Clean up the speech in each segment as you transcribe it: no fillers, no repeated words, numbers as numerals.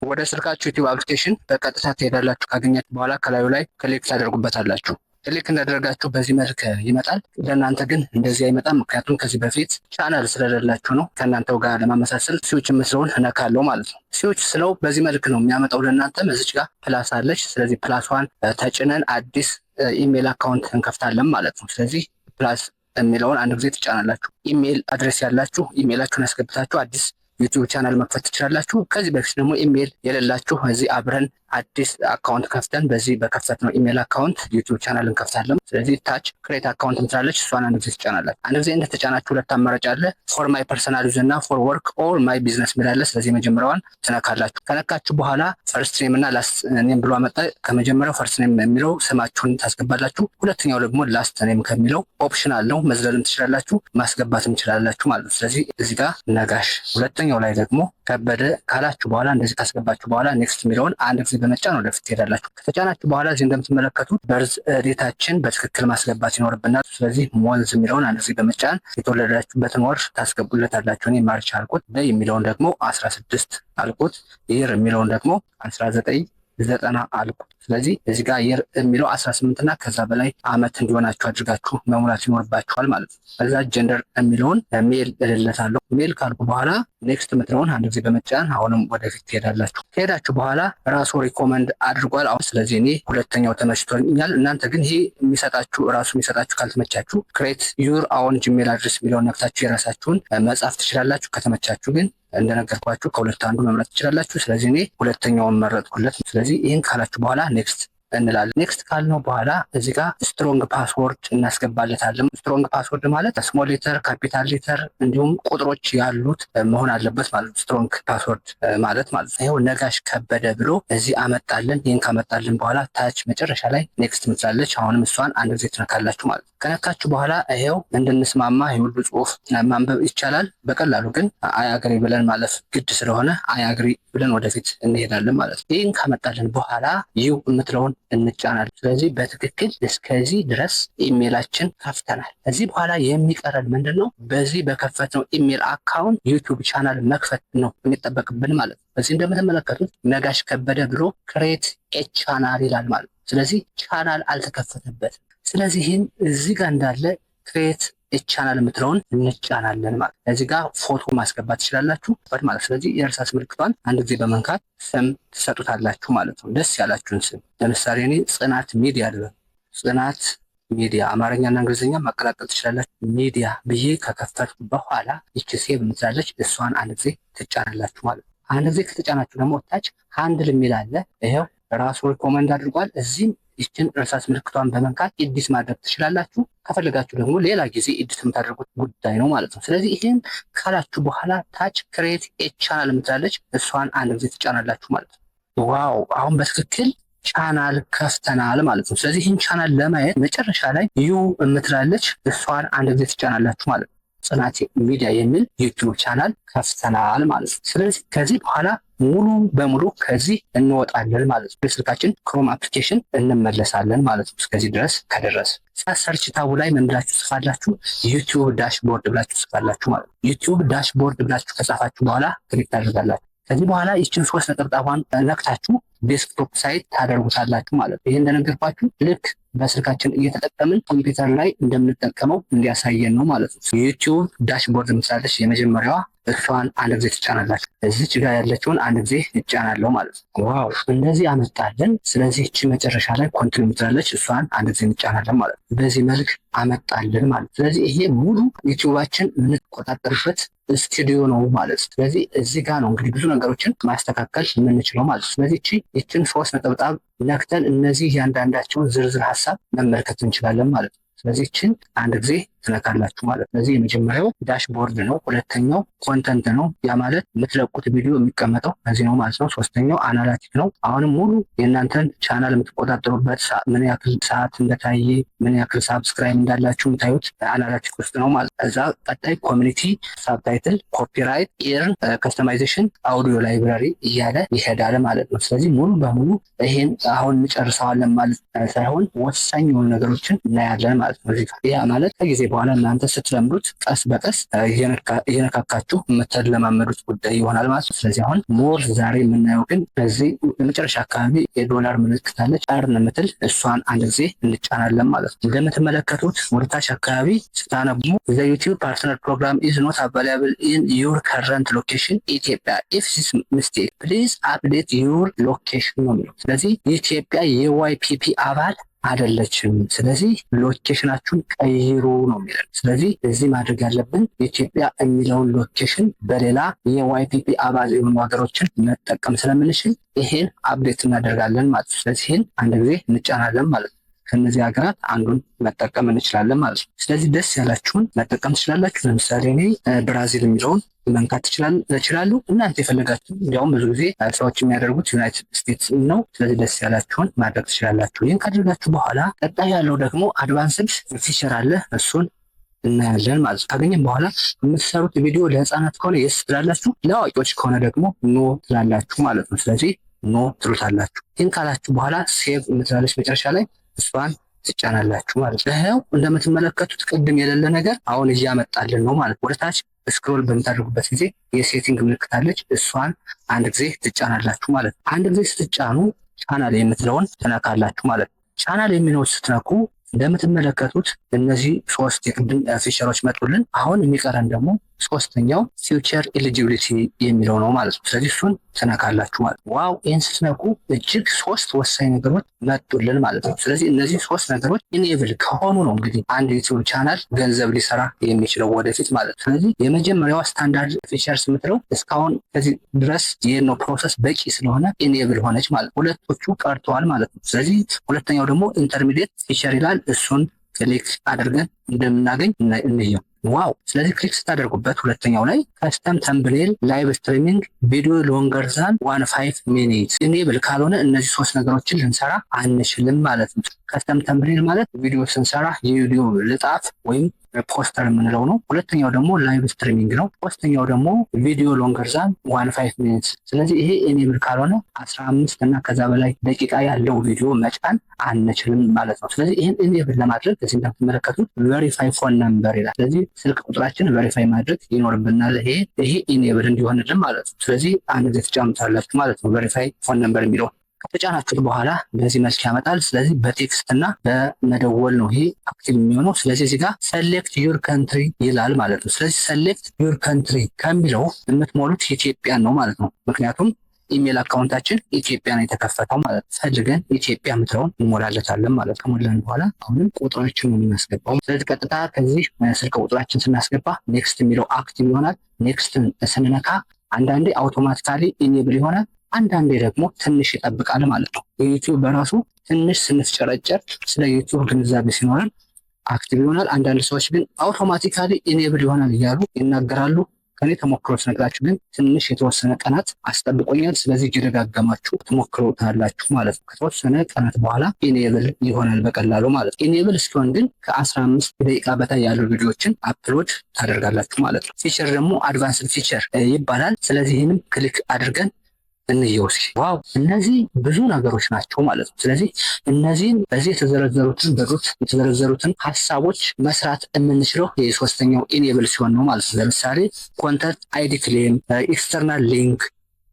ወደ ስልካችሁ ዩቲዩብ አፕሊኬሽን በቀጥታ ትሄዳላችሁ። ካገኛችሁ በኋላ ከላዩ ላይ ክሊክ ታደርጉበታላችሁ። ክሊክ እንዳደረጋችሁ በዚህ መልክ ይመጣል። ለእናንተ ግን እንደዚህ አይመጣም። ምክንያቱም ከዚህ በፊት ቻናል ስለሌላችሁ ነው። ከእናንተው ጋር ለማመሳሰል ስዊች የምትለውን እነካለው ማለት ነው። ስዊች ስለው በዚህ መልክ ነው የሚያመጣው ለእናንተ። እዚች ጋር ፕላስ አለች። ስለዚህ ፕላሷን ተጭነን አዲስ ኢሜል አካውንት እንከፍታለን ማለት ነው። ስለዚህ ፕላስ የሚለውን አንድ ጊዜ ትጫናላችሁ። ኢሜል አድሬስ ያላችሁ ኢሜላችሁን ያስገብታችሁ አዲስ ዩቲዩብ ቻናል መክፈት ትችላላችሁ። ከዚህ በፊት ደግሞ ኢሜል የሌላችሁ እዚህ አብረን አዲስ አካውንት ከፍተን በዚህ በከፈትነው ኢሜል አካውንት ዩቲዩብ ቻናል እንከፍታለን። ስለዚህ ታች ክሬት አካውንት ምትላለች፣ እሷን አንድ ጊዜ ትጫናላችሁ። አንድ ጊዜ እንደተጫናችሁ ሁለት አማራጭ አለ። ፎር ማይ ፐርሰናል ዩዝ እና ፎር ወርክ ኦር ማይ ቢዝነስ ሚላለ። ስለዚህ መጀመሪያዋን ትነካላችሁ። ከነካችሁ በኋላ ፈርስት ኔም እና ላስት ኔም ብሎ አመጣ። ከመጀመሪያው ፈርስት ኔም የሚለው ስማችሁን ታስገባላችሁ። ሁለተኛው ደግሞ ላስት ኔም ከሚለው ኦፕሽናል ነው፣ መዝለልም ትችላላችሁ ማስገባትም ትችላላችሁ ማለት ነው። ስለዚህ እዚህ ጋር ነጋሽ፣ ሁለተኛው ላይ ደግሞ ከበደ ካላችሁ በኋላ እንደዚህ ካስገባችሁ በኋላ ኔክስት የሚለውን አንድ ጊዜ በመጫን ወደፊት ትሄዳላችሁ። ከተጫናችሁ በኋላ እዚህ እንደምትመለከቱት በርዝ ዴታችን በትክክል ማስገባት ይኖርብናል። ስለዚህ ሞንዝ የሚለውን አንድ ጊዜ በመጫን የተወለዳችሁበትን ወር ታስገቡለታላችሁ። እኔ ማርች አልኩት። ደይ የሚለውን ደግሞ 16 አልኩት። ይር የሚለውን ደግሞ 1990 አልኩ። ስለዚህ እዚህ ጋር የር የሚለው 18 እና ከዛ በላይ አመት እንዲሆናችሁ አድርጋችሁ መሙላት ይኖርባችኋል ማለት ነው። ከዛ ጀንደር የሚለውን ሜል እልለታለሁ። ሜል ካልኩ በኋላ ኔክስት የምትለውን አንድ ጊዜ በመጫን አሁንም ወደፊት ትሄዳላችሁ። ከሄዳችሁ በኋላ ራሱ ሪኮመንድ አድርጓል አሁን። ስለዚህ እኔ ሁለተኛው ተመችቶኛል። እናንተ ግን ይሄ ራሱ የሚሰጣችሁ ካልተመቻችሁ ክሬት ዩር አውን ጂሜል አድሬስ የሚለውን ነክታችሁ የራሳችሁን መጻፍ ትችላላችሁ። ከተመቻችሁ ግን እንደነገርኳችሁ ከሁለት አንዱ መምረጥ ትችላላችሁ። ስለዚህ እኔ ሁለተኛውን መረጥኩለት። ስለዚህ ይህን ካላችሁ በኋላ ኔክስት እንላለን። ኔክስት ካልነው በኋላ እዚህ ጋር ስትሮንግ ፓስወርድ እናስገባለታለን። ስትሮንግ ፓስወርድ ማለት ስሞል ሌተር፣ ካፒታል ሌተር እንዲሁም ቁጥሮች ያሉት መሆን አለበት ማለት ነው። ስትሮንግ ፓስወርድ ማለት ነው። ይኸው ነጋሽ ከበደ ብሎ እዚህ አመጣልን። ይህን ካመጣልን በኋላ ታች መጨረሻ ላይ ኔክስት ምትላለች። አሁንም እሷን አንድ ጊዜ ትነካላችሁ ማለት ነው። ከነካችሁ በኋላ ይኸው እንድንስማማ የሁሉ ጽሁፍ ማንበብ ይቻላል በቀላሉ። ግን አያግሪ ብለን ማለፍ ግድ ስለሆነ አያግሪ ብለን ወደፊት እንሄዳለን ማለት ነው። ይህን ካመጣልን በኋላ ዩ የምትለውን እንጫናለን። ስለዚህ በትክክል እስከዚህ ድረስ ኢሜላችን ከፍተናል። ከዚህ በኋላ የሚቀረን ምንድን ነው? በዚህ በከፈትነው ኢሜል አካውንት ዩቲዩብ ቻናል መክፈት ነው የሚጠበቅብን ማለት ነው። በዚህ እንደምትመለከቱት ነጋሽ ከበደ ብሎ ክሬት ኤ ቻናል ይላል ማለት ነው። ስለዚህ ቻናል አልተከፈተበትም። ስለዚህ ይህን እዚህ ጋር እንዳለ ክሬት ቻናል የምትለውን እንጫናለን ማለት ነው። እዚህ ጋር ፎቶ ማስገባት ትችላላችሁ ማለት። ስለዚህ የእርሳስ ምልክቷን አንድ ጊዜ በመንካት ስም ትሰጡታላችሁ ማለት ነው። ደስ ያላችሁን ስም። ለምሳሌ እኔ ጽናት ሚዲያ ልበል። ጽናት ሚዲያ አማርኛና እንግሊዝኛ ማቀላቀል ትችላላችሁ። ሚዲያ ብዬ ከከፈትኩ በኋላ ይቺ ሴቭ ምትላለች፣ እሷን አንድ ጊዜ ትጫናላችሁ ማለት ነው። አንድ ጊዜ ከተጫናችሁ ደግሞ ታች ሃንድል የሚል አለ። ይኸው ራሱ ሪኮመንድ አድርጓል። እዚህም ይችን እርሳስ ምልክቷን በመንካት ኤዲት ማድረግ ትችላላችሁ። ከፈለጋችሁ ደግሞ ሌላ ጊዜ ኤዲት የምታደርጉት ጉዳይ ነው ማለት ነው። ስለዚህ ይህን ካላችሁ በኋላ ታች ክሬት ኤ ቻናል የምትላለች እሷን አንድ ጊዜ ትጫናላችሁ ማለት ነው። ዋው አሁን በትክክል ቻናል ከፍተናል ማለት ነው። ስለዚህ ይህን ቻናል ለማየት መጨረሻ ላይ ዩ የምትላለች እሷን አንድ ጊዜ ትጫናላችሁ ማለት ነው። ጽናት ሚዲያ የሚል ዩቲዩብ ቻናል ከፍተናል ማለት ነው። ስለዚህ ከዚህ በኋላ ሙሉ በሙሉ ከዚህ እንወጣለን ማለት ነው። በስልካችን ክሮም አፕሊኬሽን እንመለሳለን ማለት ነው። እስከዚህ ድረስ ከደረስ ሰርች ታቡ ላይ ምን ብላችሁ ጽፋላችሁ? ዩቲዩብ ዳሽቦርድ ብላችሁ ጽፋላችሁ ማለት ነው። ዩቲዩብ ዳሽቦርድ ብላችሁ ከጻፋችሁ በኋላ ክሊክ ታደርጋላችሁ። ከዚህ በኋላ ይችን 3 ነጠብጣቧን ነክታችሁ ዴስክቶፕ ሳይት ታደርጉታላችሁ ማለት ነው። ይህ እንደነገርኳችሁ ልክ በስልካችን እየተጠቀምን ኮምፒውተር ላይ እንደምንጠቀመው እንዲያሳየን ነው ማለት ነው። ዩቲዩብ ዳሽቦርድ ምሳለች የመጀመሪያዋ፣ እሷን አንድ ጊዜ ትጫናላችሁ። እዚች ጋር ያለችውን አንድ ጊዜ እጫናለሁ ማለት ነው። ዋው እንደዚህ አመጣለን። ስለዚህ እቺ መጨረሻ ላይ ኮንቲኒው ምትላለች፣ እሷን አንድ ጊዜ እንጫናለን ማለት ነው። በዚህ መልክ አመጣልን ማለት ነው። ስለዚህ ይሄ ሙሉ ዩቲዩባችን የምንቆጣጠርበት ስቱዲዮ ነው ማለት ነው። ስለዚህ እዚህ ጋር ነው እንግዲህ ብዙ ነገሮችን ማስተካከል የምንችለው ማለት ነው። ስለዚህ ይችን 3 ነጠብጣብ ነክተን እነዚህ እያንዳንዳቸውን ዝርዝር ሀሳብ መመልከት እንችላለን ማለት ነው። ስለዚህ ይችን አንድ ጊዜ ትነካላችሁ ማለት ነው። ስለዚህ የመጀመሪያው ዳሽቦርድ ነው። ሁለተኛው ኮንተንት ነው። ያ ማለት የምትለቁት ቪዲዮ የሚቀመጠው እዚህ ነው ማለት ነው። ሶስተኛው አናላቲክ ነው። አሁንም ሙሉ የእናንተን ቻናል የምትቆጣጠሩበት ምን ያክል ሰዓት እንደታየ፣ ምን ያክል ሳብስክራይብ እንዳላችሁ የምታዩት አናላቲክ ውስጥ ነው ማለት ነው። እዛ ቀጣይ ኮሚኒቲ፣ ሳብታይትል፣ ኮፒራይት፣ ኤርን፣ ከስተማይዜሽን፣ አውዲዮ ላይብራሪ እያለ ይሄዳል ማለት ነው። ስለዚህ ሙሉ በሙሉ ይሄን አሁን እንጨርሰዋለን ማለት ሳይሆን ወሳኝ የሆኑ ነገሮችን እናያለን ማለት ነው። ያ ማለት ከጊዜ በኋላ እናንተ ስትለምዱት ቀስ በቀስ እየነካካችሁ የምትለማመዱት ጉዳይ ይሆናል ማለት ነው። ስለዚህ አሁን ሞር ዛሬ የምናየው ግን በዚህ መጨረሻ አካባቢ የዶላር ምልክት አለች ጫርን የምትል እሷን አንድ ጊዜ እንጫናለን ማለት ነው። እንደምትመለከቱት ወደታች አካባቢ ስታነቡ the YouTube partner program is not available in your current location ኢትዮጵያ if this mistake please update your location ነው የሚለው። ስለዚህ ኢትዮጵያ የዋይፒፒ አባል አይደለችም። ስለዚህ ሎኬሽናችሁን ቀይሩ ነው የሚለው። ስለዚህ እዚህ ማድረግ ያለብን ኢትዮጵያ የሚለውን ሎኬሽን በሌላ የዋይፒፒ አባል የሆኑ ሀገሮችን መጠቀም ስለምንችል ይሄን አፕዴት እናደርጋለን ማለት ነው። ስለዚህ ይሄን አንድ ጊዜ እንጫናለን ማለት ነው። ከነዚህ ሀገራት አንዱን መጠቀም እንችላለን ማለት ነው። ስለዚህ ደስ ያላችሁን መጠቀም ትችላላችሁ። ለምሳሌ እኔ ብራዚል የሚለውን መንካት ትችላሉ። እናንተ የፈለጋችሁ እንዲያውም ብዙ ጊዜ ሰዎች የሚያደርጉት ዩናይትድ ስቴትስ ነው። ስለዚህ ደስ ያላችሁን ማድረግ ትችላላችሁ። ይህን ካደረጋችሁ በኋላ ቀጣይ ያለው ደግሞ አድቫንስድ ፊቸር አለ። እሱን እናያለን ማለት ነው። ካገኘን በኋላ የምትሰሩት ቪዲዮ ለህፃናት ከሆነ የስ ትላላችሁ፣ ለአዋቂዎች ከሆነ ደግሞ ኖ ትላላችሁ ማለት ነው። ስለዚህ ኖ ትሉታላችሁ። ይህን ካላችሁ በኋላ ሴቭ የምትላለች መጨረሻ ላይ እሷን ትጫናላችሁ ማለት ነው። ይኸው እንደምትመለከቱት ቅድም የሌለ ነገር አሁን እያመጣልን ነው ማለት ነው። ወደታች ስክሮል በምታደርጉበት ጊዜ የሴቲንግ ምልክት አለች። እሷን አንድ ጊዜ ትጫናላችሁ ማለት ነው። አንድ ጊዜ ስትጫኑ ቻናል የምትለውን ትነካላችሁ ማለት ነው። ቻናል የሚለውን ስትነኩ እንደምትመለከቱት እነዚህ ሶስት የቅድም ፊቸሮች መጡልን። አሁን የሚቀረን ደግሞ ሶስተኛው ፊውቸር ኤሊጂቢሊቲ የሚለው ነው ማለት ነው። ስለዚህ እሱን ትነካላችሁ ማለት ነው። ዋው! ይህን ስትነኩ እጅግ ሶስት ወሳኝ ነገሮች መጡልን ማለት ነው። ስለዚህ እነዚህ ሶስት ነገሮች ኢኔብል ከሆኑ ነው እንግዲህ አንድ ዩቲዩብ ቻናል ገንዘብ ሊሰራ የሚችለው ወደፊት ማለት ነው። ስለዚህ የመጀመሪያዋ ስታንዳርድ ፊቸርስ የምትለው እስካሁን ከዚህ ድረስ የነው ፕሮሰስ በቂ ስለሆነ ኢኔብል ሆነች ማለት ነው። ሁለቶቹ ቀርተዋል ማለት ነው። ስለዚህ ሁለተኛው ደግሞ ኢንተርሚዲየት ፊቸር ይላል። እሱን ክሊክ አድርገን እንደምናገኝ እንየው። ዋው! ስለዚህ ክሊክ ስታደርጉበት ሁለተኛው ላይ ከስተም ተምብኔል ላይቭ ስትሪሚንግ ቪዲዮ ሎንገር ዛን 15 ሚኒት ኢኔብል ካልሆነ እነዚህ ሶስት ነገሮችን ልንሰራ አንችልም ማለት ነው። ከስተም ተምብኔል ማለት ቪዲዮ ስንሰራ የቪዲዮ ልጣፍ ወይም ፖስተር የምንለው ነው። ሁለተኛው ደግሞ ላይቭ ስትሪሚንግ ነው። ሶስተኛው ደግሞ ቪዲዮ ሎንገር ዛን 15 ሚኒትስ። ስለዚህ ይሄ ኢኔብል ካልሆነ 15 እና ከዛ በላይ ደቂቃ ያለው ቪዲዮ መጫን አንችልም ማለት ነው። ስለዚህ ይህን ኢኔብል ለማድረግ እዚህ እንደምትመለከቱት ቬሪፋይ ፎን ነምበር ይላል። ስለዚህ ስልክ ቁጥራችን ቬሪፋይ ማድረግ ይኖርብናል። ይሄ ኢኔብል እንዲሆንልን ማለት ነው። ስለዚህ አንድ ጊዜ ትጫኑታላችሁ ማለት ነው ቬሪፋይ ፎን ነምበር የሚለው ከተጫናችሁት በኋላ በዚህ መልክ ያመጣል። ስለዚህ በቴክስት እና በመደወል ነው ይሄ አክቲቭ የሚሆነው። ስለዚህ እዚህ ጋር ሰሌክት ዩር ካንትሪ ይላል ማለት ነው። ስለዚህ ሰሌክት ዩር ካንትሪ ከሚለው የምትሞሉት ኢትዮጵያን ነው ማለት ነው። ምክንያቱም ኢሜል አካውንታችን ኢትዮጵያ ነው የተከፈተው ማለት ነው። ፈልገን ኢትዮጵያ የምትለውን እንሞላለታለን ማለት ከሞላን በኋላ አሁንም ቁጥራችን ነው የምናስገባው። ስለዚህ ቀጥታ ከዚህ ስልክ ቁጥራችን ስናስገባ ኔክስት የሚለው አክቲቭ ይሆናል። ኔክስትን ስንነካ አንዳንዴ አውቶማቲካሊ ኢኔብል ይሆናል፣ አንዳንዴ ደግሞ ትንሽ ይጠብቃል ማለት ነው። የዩቲዩብ በራሱ ትንሽ ስንፍጨረጨር ስለ ዩቲዩብ ግንዛቤ ሲኖረን አክቲቭ ይሆናል። አንዳንድ ሰዎች ግን አውቶማቲካሊ ኢኔብል ይሆናል እያሉ ይናገራሉ። ከኔ ተሞክሮ ስነግራችሁ ግን ትንሽ የተወሰነ ቀናት አስጠብቆኛል። ስለዚህ እየደጋገማችሁ ትሞክሩታላችሁ ማለት ነው። ከተወሰነ ቀናት በኋላ ኢኔብል ይሆናል በቀላሉ ማለት ነው። ኢኔብል እስኪሆን ግን ከ15 ደቂቃ በታይ ያሉ ቪዲዮዎችን አፕሎድ ታደርጋላችሁ ማለት ነው። ፊቸር ደግሞ አድቫንስድ ፊቸር ይባላል። ስለዚህ ይህንም ክሊክ አድርገን እንየው እስኪ። ዋው! እነዚህ ብዙ ነገሮች ናቸው ማለት ነው። ስለዚህ እነዚህን በዚህ የተዘረዘሩትን ሀሳቦች መስራት የምንችለው የሶስተኛው ኢኔብል ሲሆን ነው ማለት ነው። ለምሳሌ ኮንተንት አይዲ ክሌም፣ ኤክስተርናል ሊንክ፣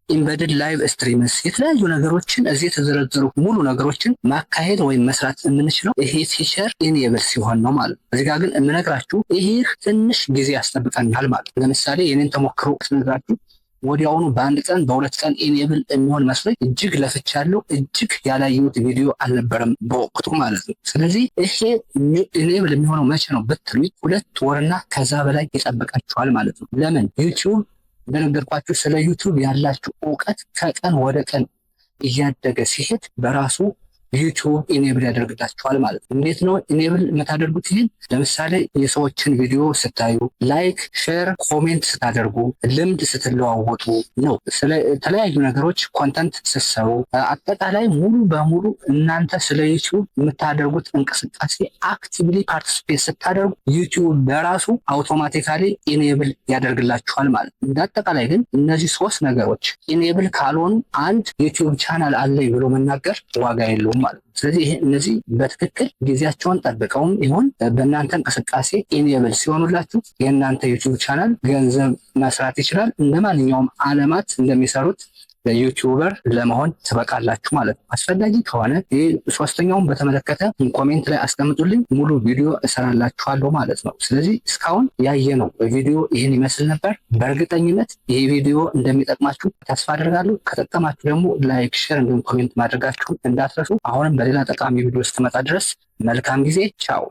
ኢምበድድ ላይቭ ስትሪምስ የተለያዩ ነገሮችን እዚህ የተዘረዘሩ ሙሉ ነገሮችን ማካሄድ ወይም መስራት የምንችለው ይሄ ፊቸር ኢኔብል ሲሆን ነው ማለት ነው። እዚህ ጋር ግን የምነግራችሁ ይሄ ትንሽ ጊዜ ያስጠብቀናል ማለት ነው። ለምሳሌ የኔን ተሞክሮ ስነግራችሁ ወዲያውኑ በአንድ ቀን በሁለት ቀን ኢኔብል የሚሆን መስሎኝ እጅግ ለፍቻለሁ። እጅግ ያላየሁት ቪዲዮ አልነበረም በወቅቱ ማለት ነው። ስለዚህ ይሄ ኢኔብል የሚሆነው መቼ ነው ብትሉኝ 2 ወርና ከዛ በላይ ይጠብቃችኋል ማለት ነው። ለምን? ዩቲዩብ እንደነገርኳችሁ ስለ ዩቲዩብ ያላችሁ እውቀት ከቀን ወደ ቀን እያደገ ሲሄድ በራሱ ዩቲዩብ ኢኔብል ያደርግላችኋል ማለት ነው። እንዴት ነው ኢኔብል የምታደርጉት? ይህን ለምሳሌ የሰዎችን ቪዲዮ ስታዩ፣ ላይክ፣ ሼር፣ ኮሜንት ስታደርጉ፣ ልምድ ስትለዋወጡ ነው። ስለተለያዩ ነገሮች ኮንተንት ስትሰሩ፣ አጠቃላይ ሙሉ በሙሉ እናንተ ስለ ዩቲዩብ የምታደርጉት እንቅስቃሴ አክቲቭሊ ፓርቲሲፔት ስታደርጉ ዩቲዩብ በራሱ አውቶማቲካሊ ኢኔብል ያደርግላችኋል ማለት ነው። እንዳጠቃላይ ግን እነዚህ ሶስት ነገሮች ኢኔብል ካልሆኑ አንድ ዩቲዩብ ቻናል አለኝ ብሎ መናገር ዋጋ የለውም ማለት ነው። ስለዚህ እነዚህ በትክክል ጊዜያቸውን ጠብቀውም ይሁን በእናንተ እንቅስቃሴ ኢኔብል ሲሆኑላችሁ የእናንተ ዩቲዩብ ቻናል ገንዘብ መስራት ይችላል። እንደ ማንኛውም አለማት እንደሚሰሩት ለዩቲዩበር ለመሆን ትበቃላችሁ ማለት ነው። አስፈላጊ ከሆነ ይህ ሶስተኛውን በተመለከተ ኮሜንት ላይ አስቀምጡልኝ፣ ሙሉ ቪዲዮ እሰራላችኋለሁ ማለት ነው። ስለዚህ እስካሁን ያየነው ቪዲዮ ይህን ይመስል ነበር። በእርግጠኝነት ይህ ቪዲዮ እንደሚጠቅማችሁ ተስፋ አድርጋለሁ። ከጠቀማችሁ ደግሞ ላይክ፣ ሼር እንዲሁም ኮሜንት ማድረጋችሁን እንዳትረሱ። አሁንም በሌላ ጠቃሚ ቪዲዮ እስክመጣ ድረስ መልካም ጊዜ። ቻው።